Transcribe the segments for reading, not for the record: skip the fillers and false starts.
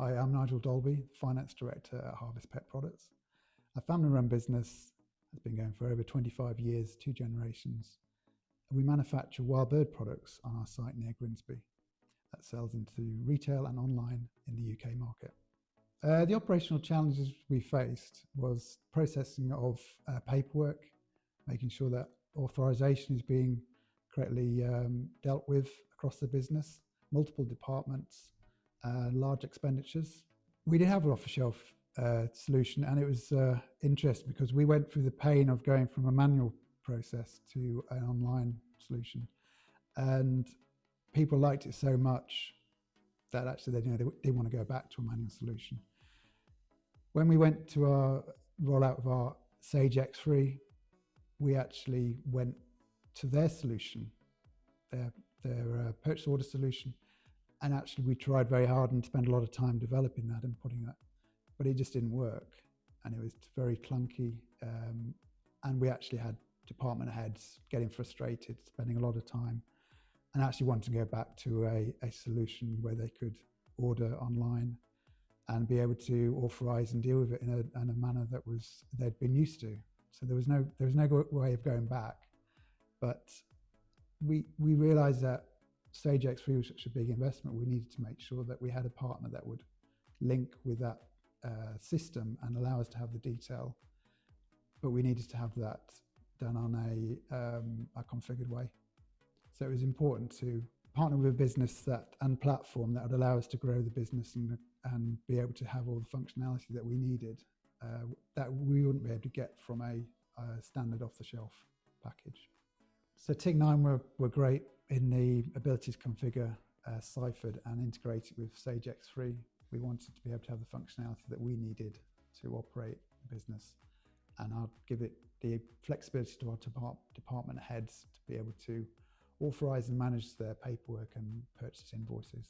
Hi, I'm Nigel Dolby, Finance Director at Harvest Pet Products. Our family-run business has been going for over 25 years, 2 generations. We manufacture wild bird products on our site near Grimsby that sells into retail and online in the UK market. The operational challenges we faced was processing of paperwork, making sure that authorization is being correctly dealt with across the business, multiple departments, large expenditures. We did have an off-the-shelf solution, and it was interesting because we went through the pain of going from a manual process to an online solution, and people liked it so much that actually they didn't want to go back to a manual solution. When we went to our rollout of our Sage X3, we actually went to their solution, their purchase order solution, and actually we tried very hard and spent a lot of time developing that and putting that, but it just didn't work, and it was very clunky, and we actually had department heads getting frustrated, spending a lot of time, and actually wanted to go back to a solution where they could order online and be able to authorize and deal with it in a manner that they'd been used to. So there was no way of going back. But we realized that Sage X3 was such a big investment, we needed to make sure that we had a partner that would link with that system and allow us to have the detail. But we needed to have that done on a configured way. So it was important to partner with a business and platform that would allow us to grow the business and be able to have all the functionality that we needed that we wouldn't be able to get from a standard off-the-shelf package. So Tic9 were great in the ability to configure Cyferd and integrate it with Sage X3. We wanted to be able to have the functionality that we needed to operate the business, and I'll give it the flexibility to our department heads to be able to authorize and manage their paperwork and purchase invoices.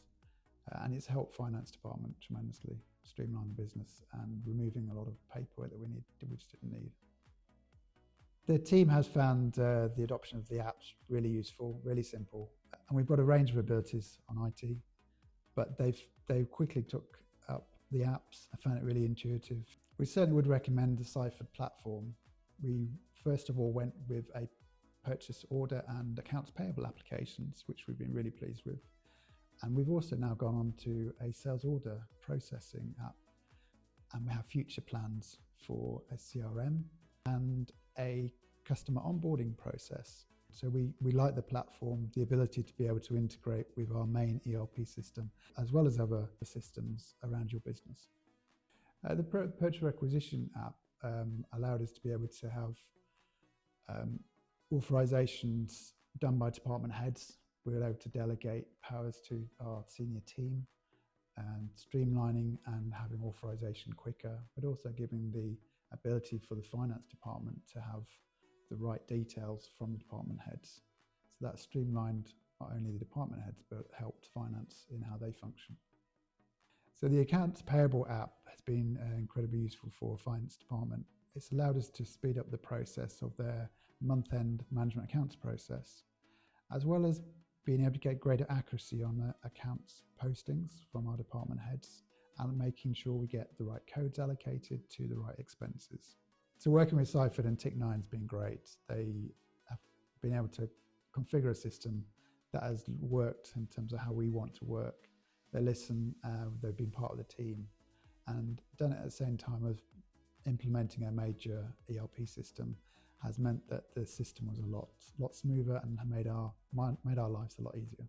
And it's helped finance department tremendously streamline the business and removing a lot of paperwork that we just didn't need. The team has found the adoption of the apps really useful, really simple, and we've got a range of abilities on IT, but they quickly took up the apps. I found it really intuitive. We certainly would recommend the Cyferd Platform. We first of all went with a purchase order and accounts payable applications, which we've been really pleased with. And we've also now gone on to a sales order processing app, and we have future plans for a CRM and a customer onboarding process. So we like the platform, the ability to be able to integrate with our main ERP system, as well as other systems around your business. The purchase requisition app allowed us to be able to have authorizations done by department heads. We were able to delegate powers to our senior team, and streamlining and having authorization quicker, but also giving the ability for the finance department to have the right details from the department heads. So that streamlined not only the department heads, but helped finance in how they function. So the accounts payable app has been incredibly useful for finance department. It's allowed us to speed up the process of their month-end management accounts process, as well as being able to get greater accuracy on the accounts postings from our department heads and making sure we get the right codes allocated to the right expenses. So working with Cyferd and Tic9 has been great. They have been able to configure a system that has worked in terms of how we want to work. They listen, they've been part of the team, and done it at the same time as implementing a major ERP system has meant that the system was a lot smoother and made our lives a lot easier.